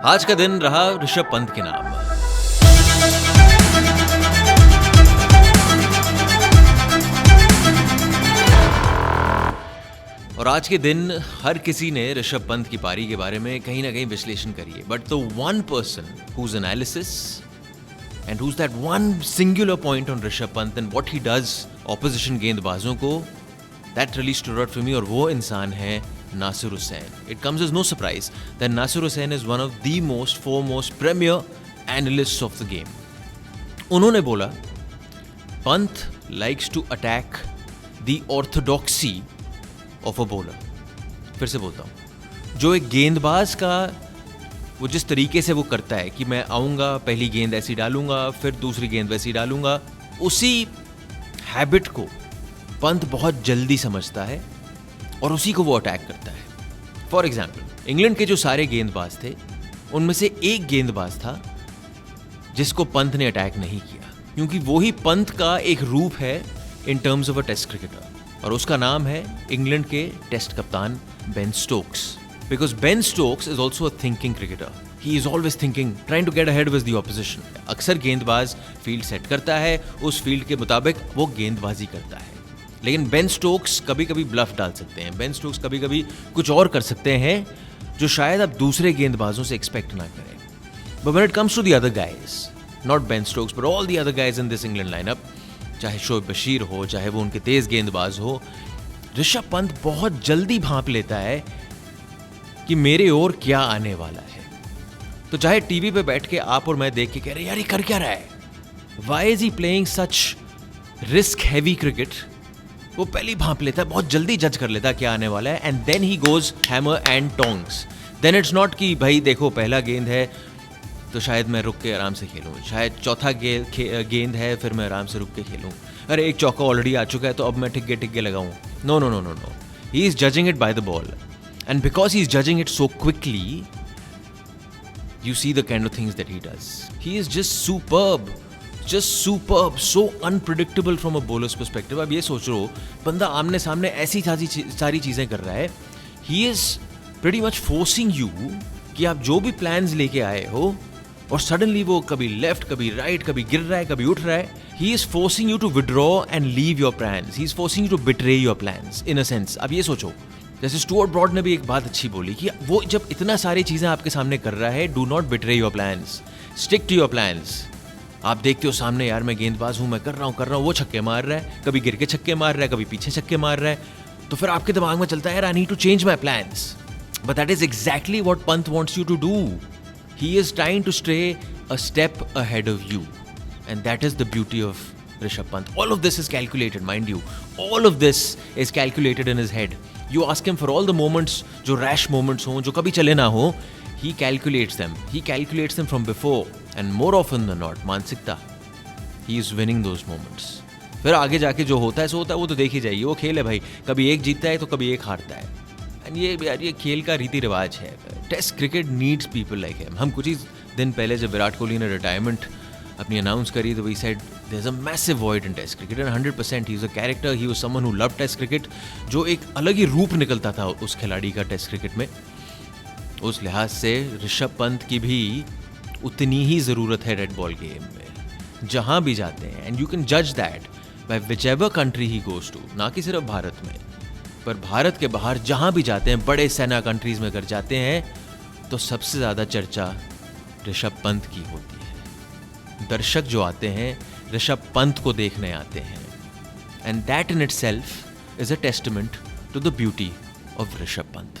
आज का दिन रहा ऋषभ पंत के नाम। और आज के दिन हर किसी ने ऋषभ पंत की पारी के बारे में कहीं ना कहीं विश्लेषण करी है, but the one person whose analysis and whose that one singular point on Rishabh Pant and what he does opposition गेंदबाजों को, that really stood out for me, और वो इंसान है Nasir Hussain. It comes as no surprise that Nasir Hussain is one of the most foremost premier analysts of the game. उन्होंने बोला, Pant likes to attack the orthodoxy of a bowler. फिर से बोलता हूँ, जो एक गेंदबाज का वो जिस तरीके से वो करता है कि मैं आऊँगा, पहली गेंद ऐसी डालूंगा, फिर दूसरी गेंद वैसी डालूंगा, उसी हैबिट को पंत बहुत जल्दी समझता है और उसी को वो अटैक करता है। फॉर एग्जाम्पल, इंग्लैंड के जो सारे गेंदबाज थे उनमें से एक गेंदबाज था जिसको पंत ने अटैक नहीं किया, क्योंकि वो ही पंत का एक रूप है in terms of a test cricketer, और उसका नाम है इंग्लैंड के टेस्ट कप्तान Ben Stokes. Because Ben Stokes is also a thinking cricketer. He is always thinking, trying to get ahead with the opposition. अक्सर गेंदबाज फील्ड सेट करता है, उस फील्ड के मुताबिक वो गेंदबाजी करता है, लेकिन बेन स्टोक्स कभी कभी ब्लफ डाल सकते हैं। बेन स्टोक्स कभी कभी कुछ और कर सकते हैं जो शायद आप दूसरे गेंदबाजों से एक्सपेक्ट ना करें। But when it comes to the other guys, not Ben Stokes but all the other guys in this England lineup, चाहे शोएब बशीर हो, चाहे वो उनके तेज गेंदबाज हो, ऋषभ पंत बहुत जल्दी भांप लेता है कि मेरे ओर क्या आने वाला है। तो चाहे टीवी पे बैठ के आप और मैं देख के कह रहे यार ये कर क्या रहा है, why is he playing such risk heavy cricket, वो पहली भांप लेता है, बहुत जल्दी जज कर लेता है क्या आने वाला है, and then he goes hammer and tongs. Then it's not कि भाई देखो पहला गेंद है तो शायद मैं रुक के आराम से खेलूं, शायद चौथा गेंद है फिर मैं आराम से रुक के खेलूं, अरे एक चौका ऑलरेडी आ चुका है तो अब मैं टिक्के लगाऊं। No no no no no, he is judging it by the ball, and because he is judging it so quickly, you see the kind of things that he does. He is just superb, so unpredictable from a bowler's perspective. अब ये सोच लो, बंदा आमने सामने ऐसी सारी चीज़ें कर रहा है, he is pretty much forcing you कि आप जो भी plans लेके आए हो और suddenly वो कभी left, कभी right, कभी गिर रहा है, कभी उठ रहा है, he is forcing you to withdraw and leave your plans. He is forcing you to betray your plans in a sense. अब ये सोचो, जैसे स्टुअर्ट ब्रॉड ने भी एक बात अच्छी बोली कि वो जब इतना सारी चीज़ें आपके सामने कर रहा है, do not betray your plans, stick to your plans. आप देखते हो सामने यार मैं गेंदबाज हूँ, मैं कर रहा हूँ, वो छक्के मार रहा है, कभी गिर के छक्के मार रहा है, कभी पीछे छक्के मार रहा है, तो फिर आपके दिमाग में चलता है यार I need to change my plans. But that is exactly what Pant wants you to do. He is trying to stay a step ahead of you, and that is the beauty of Rishabh Pant. All of this is calculated, mind you. All of this is calculated in his head. You ask him for all the moments, जो rash moments हों, जो कभी चले ना हो, he calculates them. He calculates them from before, and more often than not, मानसिकता, he is winning those moments. फिर आगे जाके जो होता है सो होता है, वो तो देख ही जाइए, वो खेल है भाई, कभी एक जीतता है तो कभी एक हारता है, एंड ये खेल का रीति रिवाज है। Test cricket needs people like him. हम कुछ ही दिन पहले जब विराट कोहली ने रिटायरमेंट अपनी अनाउंस करी तो we said there is a massive void in test cricket, and 100% he is a character, he was someone who loved test cricket, जो एक अलग ही रूप निकलता था उस खिलाड़ी का टेस्ट क्रिकेट में। उस लिहाज से ऋषभ पंत की भी उतनी ही ज़रूरत है रेड बॉल गेम में, जहाँ भी जाते हैं, एंड यू कैन जज that by whichever country he goes to, ना कि सिर्फ भारत में, पर भारत के बाहर जहाँ भी जाते हैं, बड़े सेना कंट्रीज़ में अगर जाते हैं तो सबसे ज़्यादा चर्चा ऋषभ पंत की होती है। दर्शक जो आते हैं ऋषभ पंत को देखने आते हैं, and that in itself is a testament to the beauty of Rishabh Pant.